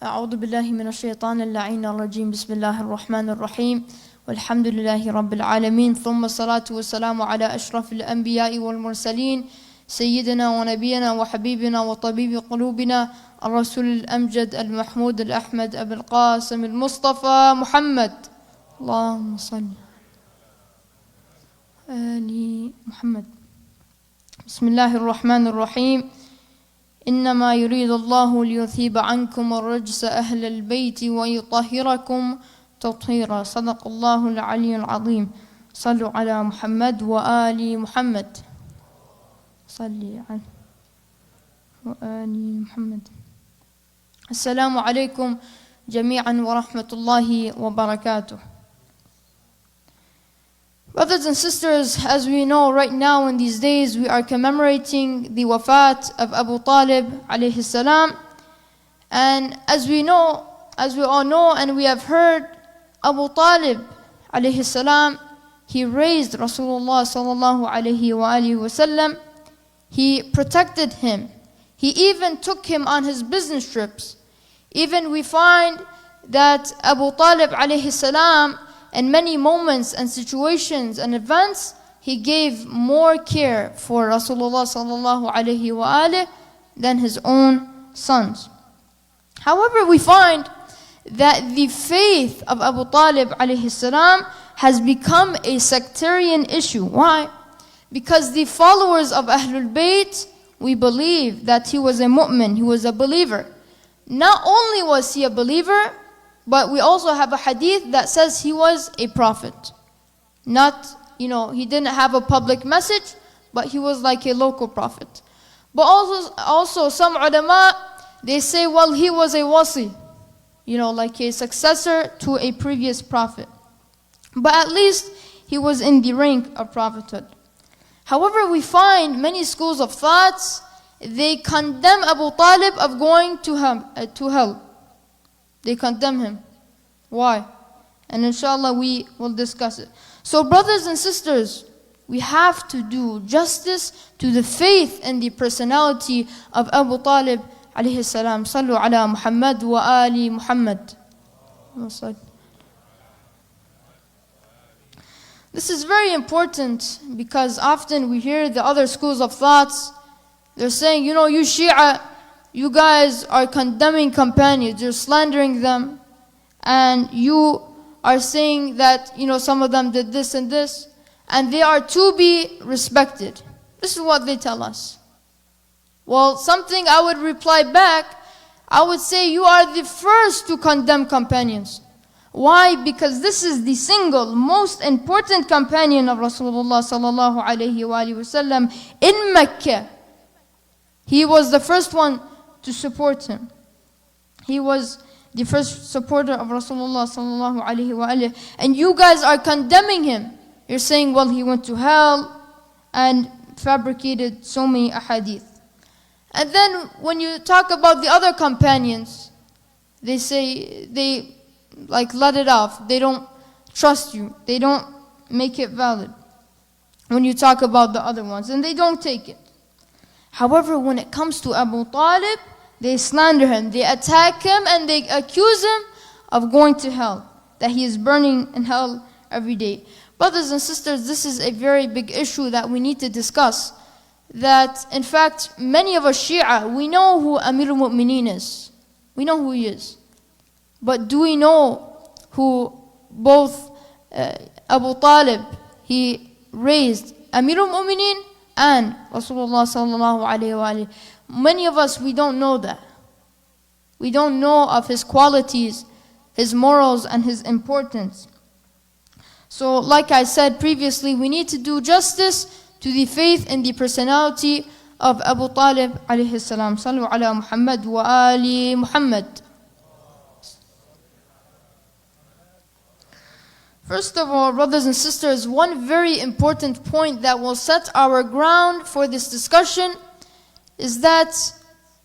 أعوذ بالله من الشيطان اللعين الرجيم بسم الله الرحمن الرحيم والحمد لله رب العالمين ثم الصلاة والسلام على أشرف الأنبياء والمرسلين سيدنا ونبينا وحبيبنا وطبيب قلوبنا الرسول الأمجد المحمود الأحمد أبي القاسم المصطفى محمد اللهم صل آل محمد. بسم الله الرحمن الرحيم. إنما يريد الله ليذهب عنكم الرجس أهل البيت ويطهركم تطهيرا. صدق الله العلي العظيم. صلوا على محمد وآل محمد. صلي على وآل محمد. السلام عليكم جميعا ورحمة الله وبركاته. Brothers and sisters, as we know right now in these days, we are commemorating the wafat of Abu Talib alayhi salam. And as we all know and we have heard, Abu Talib alayhi salam, he raised Rasulullah sallallahu alayhi wa alihi wasallam. He protected him. He even took him on his business trips. Even we find that Abu Talib alayhi salam, in many moments and situations and events, he gave more care for Rasulullah sallallahu alayhi wa alihi than his own sons. However, we find that the faith of Abu Talib alayhi salam has become a sectarian issue. Why? Because the followers of Ahlul Bayt, we believe that he was a mu'min, he was a believer. Not only was he a believer, but we also have a hadith that says he was a prophet. Not, he didn't have a public message, but he was like a local prophet. But also some ulama, they say, well, he was a wasi, like a successor to a previous prophet. But at least he was in the rank of prophethood. However, we find many schools of thoughts, they condemn Abu Talib of going to hell. They condemn him. Why? And inshallah we will discuss it. So brothers and sisters, we have to do justice to the faith and the personality of Abu Talib alayhi salam. Sallu ala Muhammad wa ali Muhammad. This is very important because often we hear the other schools of thoughts. They're saying, you Shia, you guys are condemning companions, you're slandering them, and you are saying that, some of them did this and this, and they are to be respected. This is what they tell us. Well, something I would reply back, I would say you are the first to condemn companions. Why? Because this is the single most important companion of Rasulullah sallallahu alayhi wa sallam in Mecca. He was the first one to support him. He was the first supporter of Rasulullah sallallahu alayhi wa alayhi. And you guys are condemning him. You're saying, well, he went to hell and fabricated so many ahadith. And then when you talk about the other companions, they say, they let it off. They don't trust you. They don't make it valid when you talk about the other ones. And they don't take it. However, when it comes to Abu Talib, they slander him, they attack him, and they accuse him of going to hell, that he is burning in hell every day. Brothers and sisters, this is a very big issue that we need to discuss. That, in fact, many of us Shia, we know who Amir al-Mu'mineen is. We know who he is. But do we know who both Abu Talib, he raised Amir al-Mu'mineen and Rasulullah sallallahu alayhi wa alayhi. Many of us, we don't know that. We don't know of his qualities, his morals, and his importance. So like I said previously, we need to do justice to the faith and the personality of Abu Talib alayhi salam. Sallu ala Muhammad wa ali Muhammad. First of all, brothers and sisters, one very important point that will set our ground for this discussion is that,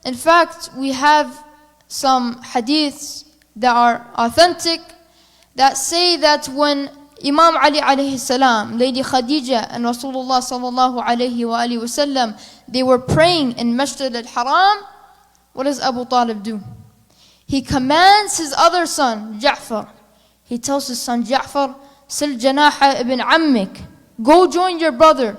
in fact, we have some hadiths that are authentic that say that when Imam Ali alayhi salam, Lady Khadija and Rasulullah sallallahu alayhi wa alihi wasallam, they were praying in Masjid al-Haram, what does Abu Talib do? he commands his other son, Ja'far. He tells his son Ja'far, Sil janaha ibn ammik. Go join your brother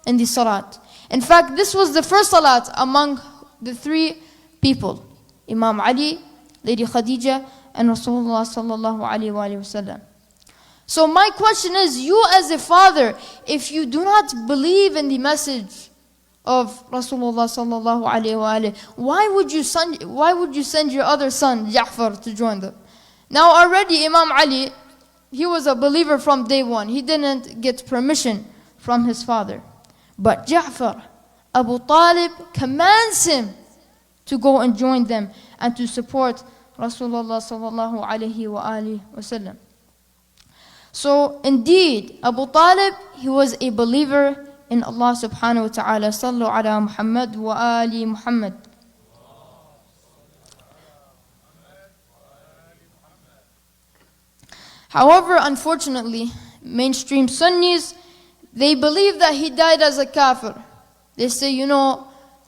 in the salat. In fact, this was the first salat among the three people. Imam Ali, Lady Khadija, and Rasulullah sallallahu alayhi wa sallam. So my question is, you as a father, if you do not believe in the message of Rasulullah sallallahu alayhi wa sallam, why would you send your other son, Ja'far, to join them? Now already Imam Ali, he was a believer from day one. He didn't get permission from his father. But Ja'far, Abu Talib commands him to go and join them and to support Rasulullah sallallahu alayhi wa alihi wasallam. So indeed, Abu Talib, he was a believer in Allah subhanahu wa ta'ala. Sallu ala Muhammad wa ali Muhammad. However, unfortunately, mainstream Sunnis, they believe that he died as a kafir. They say,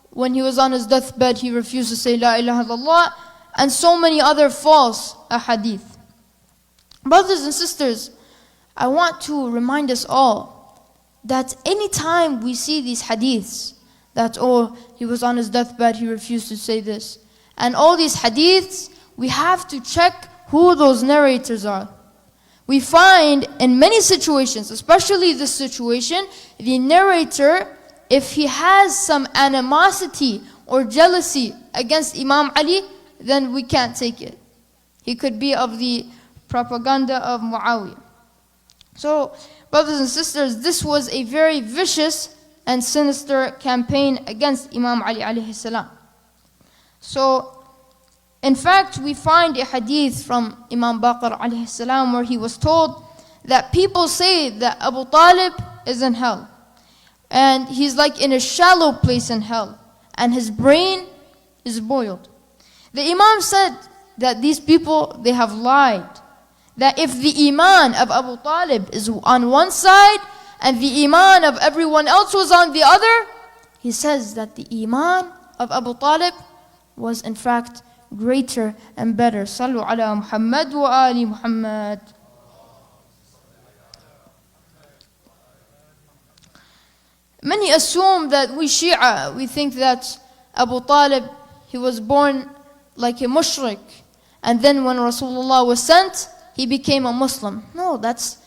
when he was on his deathbed, he refused to say La ilaha illallah, and so many other false ahadith. Brothers and sisters, I want to remind us all that anytime we see these hadiths, that, he was on his deathbed, he refused to say this, and all these hadiths, we have to check who those narrators are. We find in many situations, especially this situation, the narrator, if he has some animosity or jealousy against Imam Ali, then we can't take it. He could be of the propaganda of Muawiyah. So, brothers and sisters, this was a very vicious and sinister campaign against Imam Ali alayhi salam. So, in fact, we find a hadith from Imam Baqir alayhi salam where he was told that people say that Abu Talib is in hell. And he's like in a shallow place in hell. And his brain is boiled. The Imam said that these people, they have lied. That if the iman of Abu Talib is on one side and the iman of everyone else was on the other, he says that the iman of Abu Talib was in fact greater and better. Sallu ala Muhammad wa ali Muhammad. Many assume that we Shia, we think that Abu Talib, he was born like a mushrik. And then when Rasulullah was sent, he became a Muslim. No, that's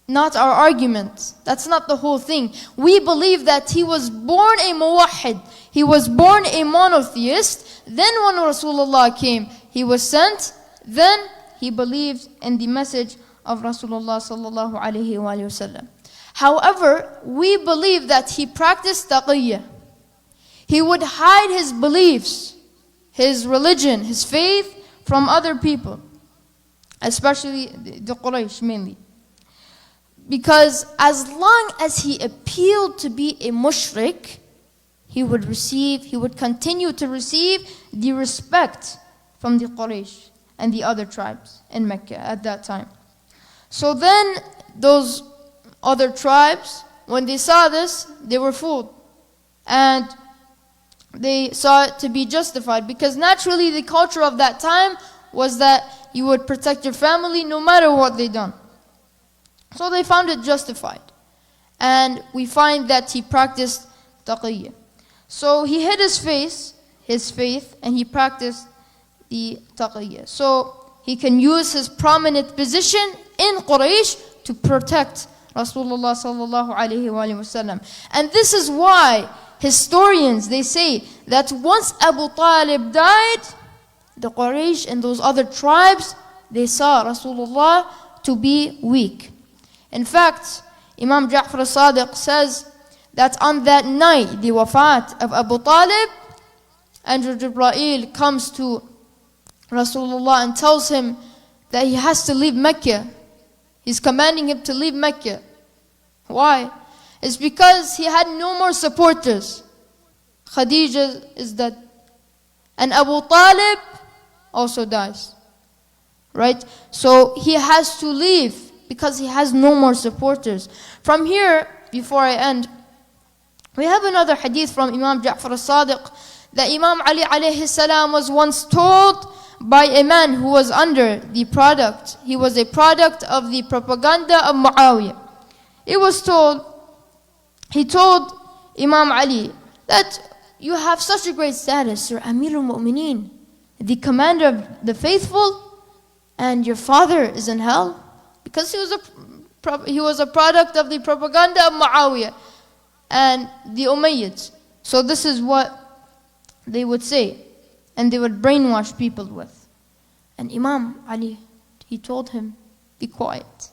not our argument. That's not the whole thing. We believe that he was born a muwahhid. He was born a monotheist. Then when Rasulullah came, he was sent. Then he believed in the message of Rasulullah sallallahu alayhi wa sallam. However, we believe that he practiced taqiyya. He would hide his beliefs, his religion, his faith from other people, especially the Quraysh mainly. Because as long as he appealed to be a mushrik, he would continue to receive the respect from the Quraysh and the other tribes in Mecca at that time. So then those other tribes, when they saw this, they were fooled. And they saw it to be justified. Because naturally the culture of that time was that you would protect your family no matter what they done. So they found it justified. And we find that he practiced taqiyya. So he hid his faith, and he practiced the taqiyya. So he can use his prominent position in Quraysh to protect Rasulullah sallallahu alayhi wa sallam. And this is why historians, they say that once Abu Talib died, the Quraysh and those other tribes, they saw Rasulullah to be weak. In fact, Imam Ja'far al-Sadiq says that on that night, the wafat of Abu Talib, Angel Jibreel comes to Rasulullah and tells him that he has to leave Mecca. He's commanding him to leave Mecca. Why? It's because he had no more supporters. Khadija is dead. And Abu Talib also dies. Right? So he has to leave because he has no more supporters. From here, before I end, we have another hadith from Imam Ja'far al-Sadiq that Imam Ali alayhi salam was once told by a man who was under the product. He was a product of the propaganda of Muawiyah. He told Imam Ali that you have such a great status, you're Amir al-Mu'mineen, the commander of the faithful, and your father is in hell because he was a product of the propaganda of Muawiyah and the Umayyads. So this is what they would say, and they would brainwash people with. And Imam Ali, he told him, be quiet.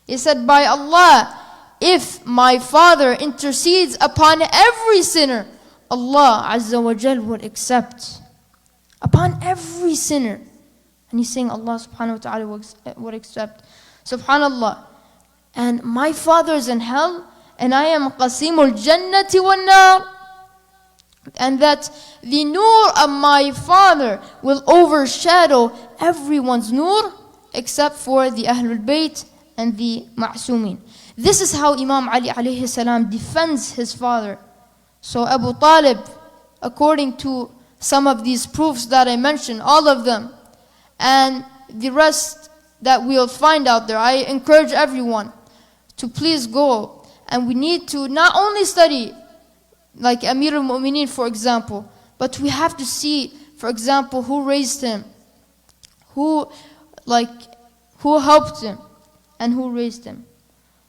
He said, by Allah, if my father intercedes upon every sinner, Allah Azza wa Jal would accept. Upon every sinner. And he's saying Allah subhanahu wa ta'ala would accept. Subhanallah. And my father is in hell, and I am qasimul jannati wal nar. And that the nur of my father will overshadow everyone's nur except for the Ahlul Bayt and the Ma'sumin. This is how Imam Ali alayhi salam defends his father. So Abu Talib, according to some of these proofs that I mentioned, all of them, and the rest that we'll find out there, I encourage everyone to please go. And we need to not only study like Amir al-Mu'mineen, for example, but we have to see, for example, who raised him, who helped him, and who raised him.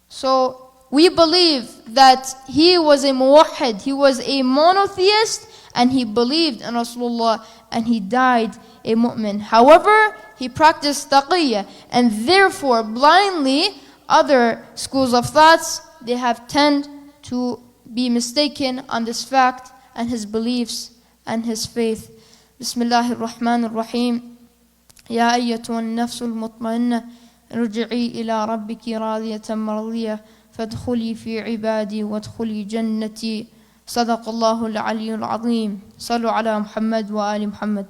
So we believe that he was a muwahhid, he was a monotheist, and he believed in Rasulullah, and he died a mu'min. However, he practiced taqiyya, and therefore blindly other schools of thoughts, they have tend to be mistaken on this fact and his beliefs and his faith. Bismillahir Rahmanir Rahim. Ya ayyatuhan nafsul mutmainnah irji'i ila rabbiki radiyatan maradiyah fadkhuli fi ibadi wadkhuli jannati. Sadaqallahu al-aliyyul azim. Sallu ala Muhammad wa ali Muhammad.